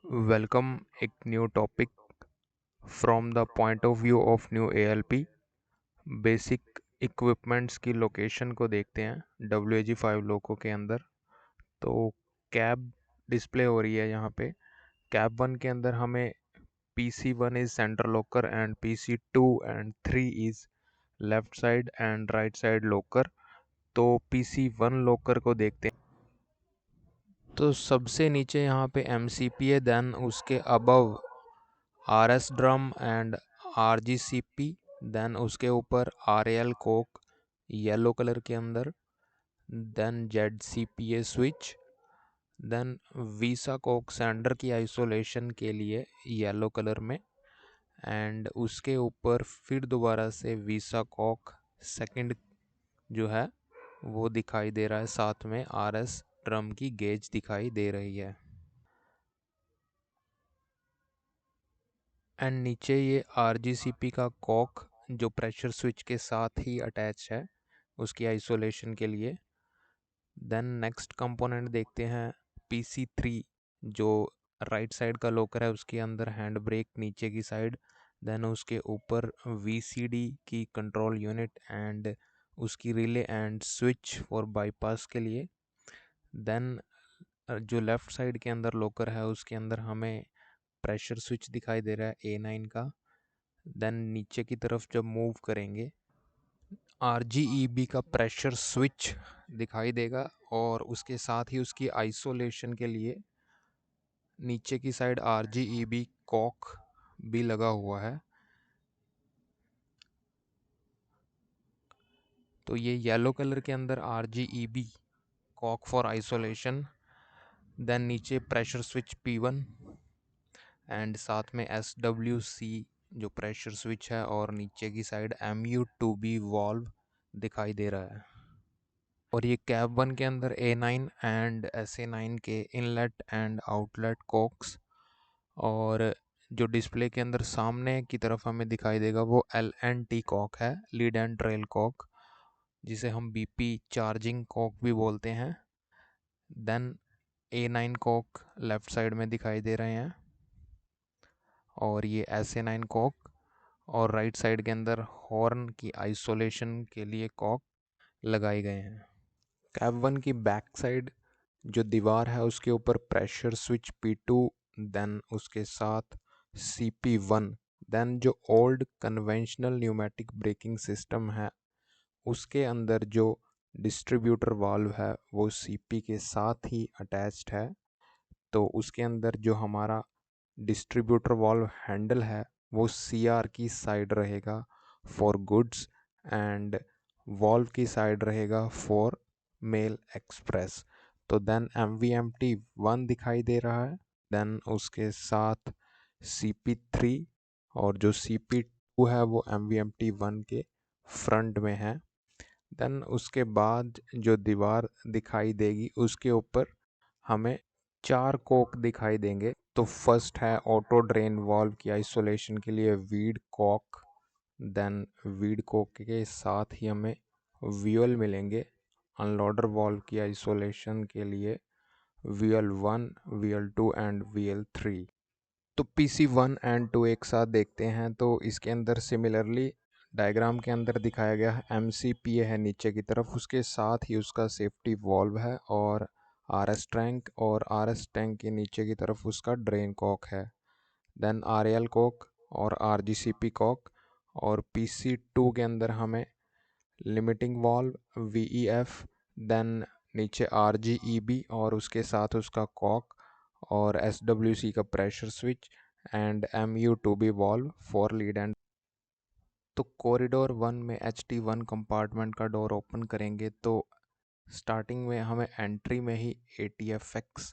Welcome एक new topic from the point of view of new ALP. Basic equipments की location को देखते हैं WAG5 लोगों के अंदर। तो कैब डिस्प्ले हो रही है यहाँ पे। कैब 1 के अंदर हमें PC1 is centre locker and PC2 and 3 is left side and right side locker. तो PC1 लॉकर को देखते हैं। तो सबसे नीचे यहाँ पे MCP है, देन उसके above RS drum and RGCP, then उसके ऊपर RAL कोक येलो कलर के अंदर, देन ZCPA स्विच, देन वीसा कोक सेंडर की आइसोलेशन के लिए येलो कलर में, एंड उसके ऊपर फिर दोबारा से वीसा कोक सेकंड जो है वो दिखाई दे रहा है, साथ में RS ड्रम की गेज दिखाई दे रही है। एंड नीचे ये RGCP का कॉक जो प्रेशर स्विच के साथ ही अटैच है उसकी आइसोलेशन के लिए। देन नेक्स्ट कंपोनेंट देखते हैं PC3 जो राइट साइड का लॉकर है, उसके अंदर हैंड ब्रेक नीचे की साइड, देन उसके ऊपर VCD की कंट्रोल यूनिट एंड उसकी relay and switch for bypass के लिए। देन जो लेफ़्ट साइड के अंदर लॉकर है उसके अंदर हमें प्रेशर स्विच दिखाई दे रहा है A9 का। देन नीचे की तरफ जब मूव करेंगे RGEB का प्रेशर स्विच दिखाई देगा, और उसके साथ ही उसकी आइसोलेशन के लिए नीचे की साइड RGEB कॉक भी लगा हुआ है। तो ये येलो कलर के अंदर RGEB cock for isolation, then नीचे प्रेशर स्विच P1 एंड साथ में SWC जो प्रेशर स्विच है, और नीचे की साइड MU2B वॉल्व दिखाई दे रहा है। और ये कैब 1 के अंदर A9 एंड SA9 के इनलेट एंड आउटलेट कॉक्स, और जो डिस्प्ले के अंदर सामने की तरफ हमें दिखाई देगा वो LNT कॉक है, लीड एंड ट्रेल कॉक, जिसे हम BP चार्जिंग कॉक भी बोलते हैं। Then A9 Kock left side में दिखाई दे रहे हैं, और ये SA9 कॉक, और राइट साइड के अंदर हॉर्न की आइसोलेशन के लिए कॉक लगाए गए हैं। कैब 1 की बैक साइड जो दीवार है उसके ऊपर प्रेशर स्विच P2, देन उसके साथ CP1, देन जो old conventional pneumatic braking system है उसके अंदर जो डिस्ट्रीब्यूटर वाल्व है वो CP के साथ ही अटैच्ड है। तो उसके अंदर जो हमारा डिस्ट्रीब्यूटर वाल्व हैंडल है वो CR की साइड रहेगा फॉर गुड्स, एंड वाल्व की साइड रहेगा फॉर मेल एक्सप्रेस। तो देन MVMT1 दिखाई दे रहा है, देन उसके साथ CP3, और जो CP2 है वो MVMT1 के फ्रंट में है। देन उसके बाद जो दीवार दिखाई देगी उसके ऊपर हमें 4 कोक दिखाई देंगे। तो फर्स्ट है ऑटो ड्रेन वाल्व की आइसोलेशन के लिए वीड कॉक, देन वीड कॉक के साथ ही हमें व्यूअल मिलेंगे अनलोडर वाल्व की आइसोलेशन के लिए VL1, VL2 एंड VL3। तो PC1 एंड 2 एक साथ देखते हैं तो इसके अंदर सिमिलरली डायग्राम के अंदर दिखाया गया है MCPA है नीचे की तरफ, उसके साथ ही उसका सेफ्टी वॉल्व है, और RS टैंक, और RS टैंक के नीचे की तरफ उसका ड्रेन कॉक है, देन RAL कॉक और RGCP कॉक। और PC2 के अंदर हमें लिमिटिंग वॉल्व VEF, देन नीचे RGEB और उसके साथ उसका कॉक, और SWC का pressure switch, and MU2B valve for lead and. तो कॉरिडोर 1 में HT1 कंपार्टमेंट का डोर ओपन करेंगे तो स्टार्टिंग में हमें एंट्री में ही ATFX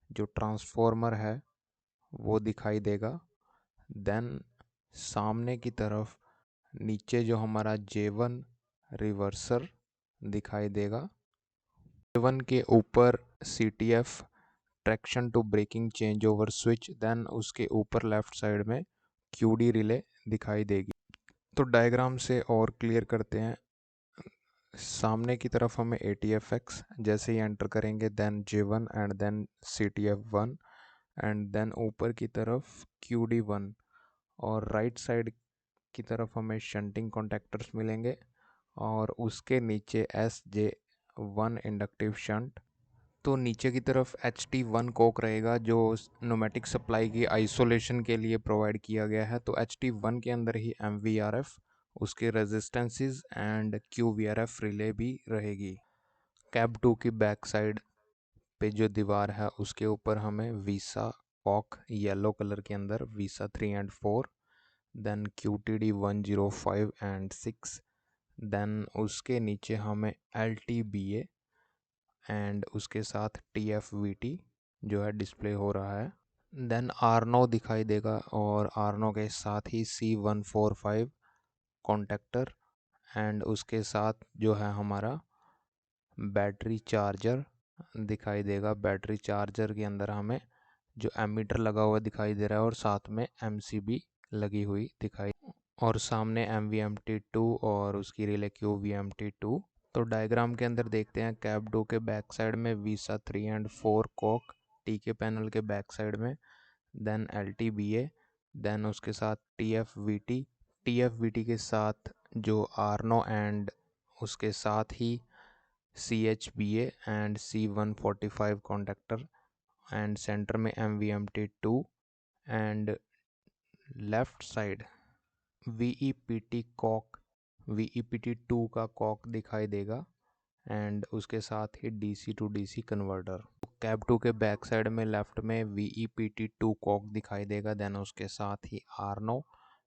जो ट्रांसफॉर्मर है वो दिखाई देगा। देन सामने की तरफ नीचे जो हमारा J1 रिवर्सर दिखाई देगा, J1 के ऊपर CTF traction to braking change over switch, then उसके ऊपर लेफ्ट साइड में QD रिले दिखाई देगी। तो डायग्राम से और क्लियर करते हैं। सामने की तरफ हमें ATFX जैसे ही एंटर करेंगे, then J1 and then CTF1, and then ऊपर की तरफ QD1 और राइट साइड की तरफ हमें शंटिंग कॉन्टैक्टर्स मिलेंगे और उसके नीचे SJ1 इंडक्टिव शंट। तो नीचे की तरफ HT1 कोक रहेगा जो न्यूमेटिक सप्लाई की आइसोलेशन के लिए प्रोवाइड किया गया है। तो HT1 के अंदर ही MVRF, उसके रेजिस्टेंसेस एंड QVRF रिले भी रहेगी। कैब 2 की बैक साइड पे जो दीवार है उसके ऊपर हमें वीसा कॉक येलो कलर के अंदर वीसा 3 and 4, then QTD 105 and 6, then उसके नीचे हमें LTBA एंड उसके साथ TFVT जो है डिस्प्ले हो रहा है। देन आर्नो दिखाई देगा और आर्नो के साथ ही C145 कॉन्टेक्टर एंड उसके साथ जो है हमारा बैटरी चार्जर दिखाई देगा। बैटरी चार्जर के अंदर हमें जो एमीटर लगा हुआ दिखाई दे रहा है और साथ में MCB लगी हुई दिखाई, और सामने MVMT2 और उसकी रिले QVMT2। तो डायग्राम के अंदर देखते हैं कैब 2 के बैक साइड में वीसा 3 एंड 4 कोक टीके पैनल के बैक साइड में, देन LTBA, देन उसके साथ TFVT के साथ जो आर्नो एंड उसके साथ ही CHBA and C145 contactor and centre में MVMT2 and left side VEPT cock VEPT2 का कॉक दिखाई देगा एंड उसके साथ ही DC to DC converter. Cab 2 के बैक साइड में लेफ्ट में VEPT2 कॉक दिखाई देगा, देन उसके साथ ही Arduino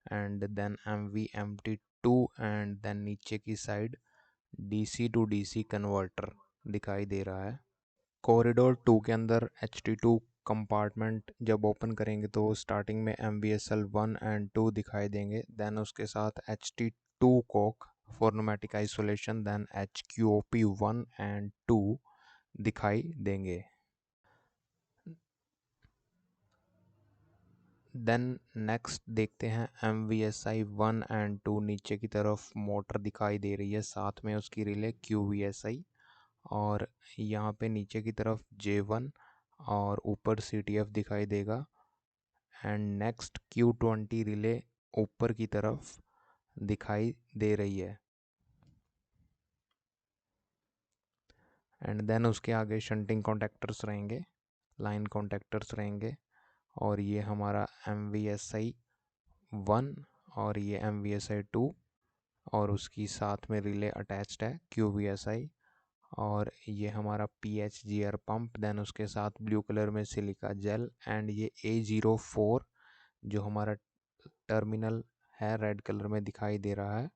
and then MVMT2 and then नीचे की side DC to DC converter दिखाई दे रहा है। कॉरिडोर 2 के अंदर HT2 कंपार्टमेंट जब ओपन करेंगे तो स्टार्टिंग में MVSL 1 एंड 2 दिखाई देंगे, देन उसके साथ HT2 cock for pneumatic isolation, then HQOP 1 and 2 दिखाई देंगे। देन नेक्स्ट देखते हैं MVSI 1 एंड 2, नीचे की तरफ मोटर दिखाई दे रही है, साथ में उसकी रिले QVSI, और यहाँ पे नीचे की तरफ J1 और ऊपर CTF दिखाई देगा। एंड नेक्स्ट Q20 रिले ऊपर की तरफ दिखाई दे रही है एंड देन उसके आगे शंटिंग कॉन्टैक्टर्स रहेंगे, लाइन कॉन्टैक्टर्स रहेंगे, और ये हमारा MVSI 1 और ये MVSI 2 और उसकी साथ में रिले अटैच्ड है QVSI, और ये हमारा PHGR पंप, देन उसके साथ ब्लू कलर में सिलिका जेल एंड ये A04 जो हमारा टर्मिनल है रेड कलर में दिखाई दे रहा है,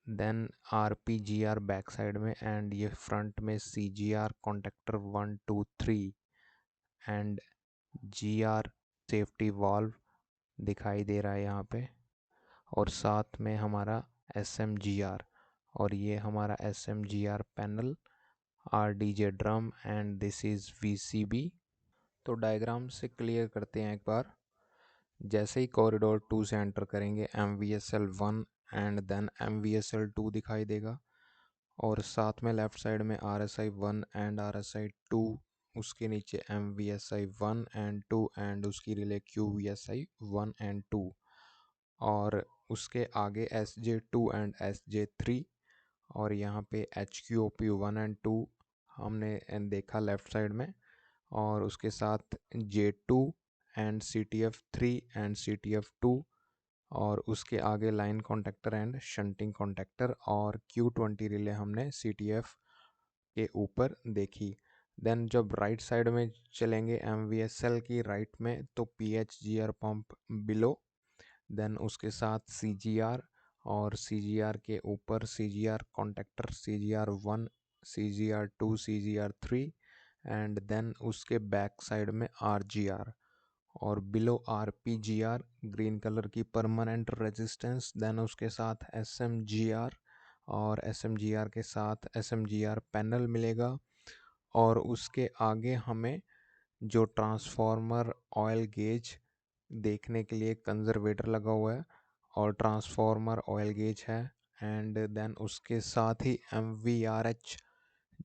देन RPGR बैक साइड में एंड ये फ्रंट में CGR contactor 1 2 3 and GR safety valve दिखाई दे रहा है यहाँ पे, और साथ में हमारा SMGR, और ये हमारा SMGR panel RDJ drum and this is VCB। तो डायग्राम से क्लियर करते हैं एक बार। जैसे ही कॉरिडोर 2 से एंटर करेंगे MVSL 1 एंड देन MVSL 2 दिखाई देगा, और साथ में लेफ़्ट साइड में RSI 1 एंड RSI 2, उसके नीचे MVSI 1 एंड 2 एंड उसकी रिले QVSI 1 एंड 2, और उसके आगे SJ2 एंड SJ3, और यहाँ पे HQOP 1 एंड 2 हमने देखा लेफ़्ट साइड में, और उसके साथ J2 and CTF3 and CTF2, और उसके आगे line contactor and shunting contactor, और Q20 रिले हमने CTF के ऊपर देखी। देन जब राइट साइड में चलेंगे MVSL की राइट में तो PHGR पंप बिलो, देन उसके साथ CGR, और CGR के ऊपर CGR contactor CGR1 CGR2 CGR3, and then उसके बैक साइड में RGR, और बिलो RPGR ग्रीन कलर की परमानेंट रेजिस्टेंस, देन उसके साथ SMGR, और SMGR के साथ SMGR पैनल मिलेगा, और उसके आगे हमें जो ट्रांसफार्मर ऑयल गेज देखने के लिए कंजर्वेटर लगा हुआ है और ट्रांसफार्मर ऑयल गेज है, एंड देन उसके साथ ही MVRH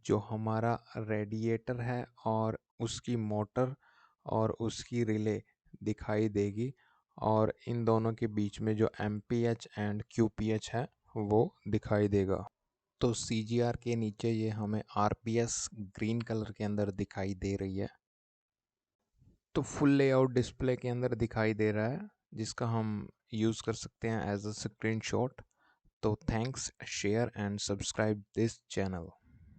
जो हमारा रेडिएटर है, और उसकी मोटर और उसकी रिले दिखाई देगी, और इन दोनों के बीच में जो एमपीएच एंड क्यूपीएच है वो दिखाई देगा। तो सीजीआर के नीचे ये हमें आरपीएस ग्रीन कलर के अंदर दिखाई दे रही है। तो फुल लेआउट डिस्प्ले के अंदर दिखाई दे रहा है, जिसका हम यूज़ कर सकते हैं एज अ स्क्रीनशॉट। तो thanks, share and subscribe this channel.